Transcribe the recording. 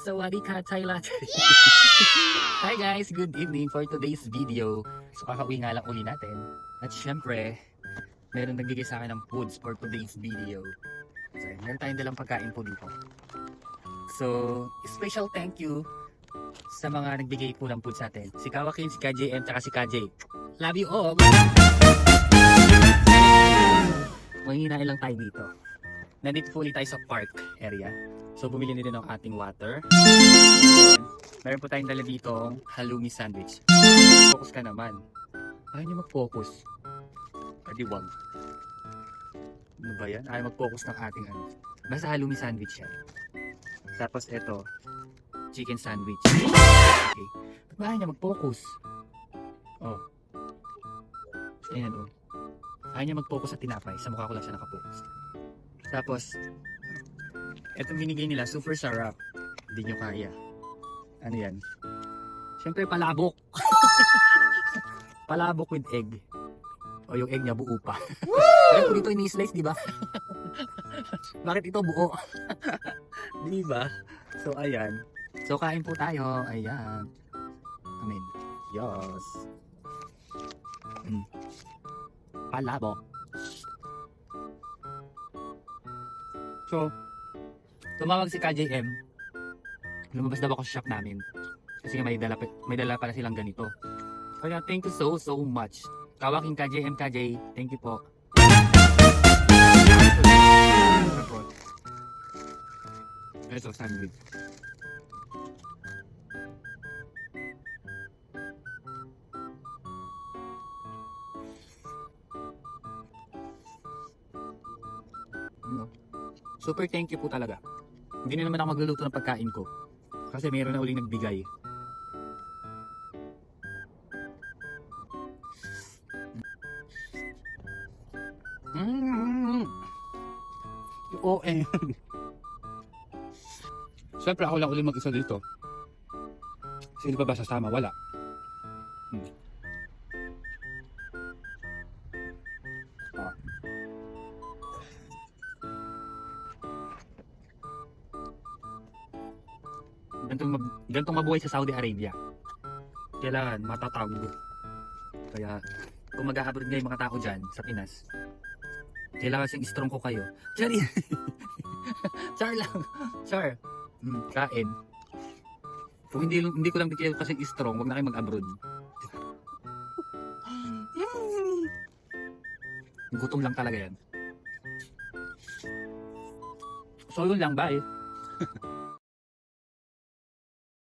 Sawadee ka, Thailand! Hi guys! Good evening for today's video. So kakauwi nga lang uli natin. At syempre, meron nagbigay sa akin ng foods for today's video. So meron tayong dalang pagkain po dito. So, special thank you sa mga nagbigay po ng food sa atin. Si Kawakin, si KJM, tsaka si KJ. Love you all! Mahihinain lang tayo dito. Nandito po ulit tayo sa park area. So bumili na rin ng ating water. Meron po tayong dala dito halloumi sandwich. Focus ka naman. Ayaw niyo mag-focus. Kadiwag. Ano ba yan? Ayaw mag-focus ng ating ano. Basta halloumi sandwich yan. Tapos ito, chicken sandwich. Okay. Ba't ba ayaw niya mag-focus? Oh. Ayan oh. Ayaw niya mag-focus sa tinapay. Sa mukha ko lang siya nakapokus. Tapos, etong binigay nila, super sarap. Hindi nyo kaya. Ano yan? Siyempre, palabok. Palabok with egg. O yung egg niya buo pa. Ay, kung dito ini-slice, di ba? Bakit ito buo? Di ba? So, ayan. So, kain po tayo. Ayan. Amen. Yes. Palabok. So, tumawag si KJM. Lumabas daw ako sa shop namin. Kasi may dala pala silang ganito. Kaya thank you so much. Kawaking KJM, KJ. Thank you po. Ito, sandwich. Super thank you po talaga. Hindi na naman ako magluluto ng pagkain ko. Kasi mayroon na uling nagbigay. Oo eh. Siyempre ako lang uling mag-isa dito. Sino pa ba sasama? Wala. Gantong mabuhay sa Saudi Arabia. Kailangan matatag. Kaya kung mag-a-abroad nga yung mga tao dyan sa Pinas, kailangan siyang strong ko kayo. Char! Char lang! Char! Kain. Kung hindi ko lang kayo kasi strong, wag na kayo mag-abroad. Gutom lang talaga yan. So yun lang, bye!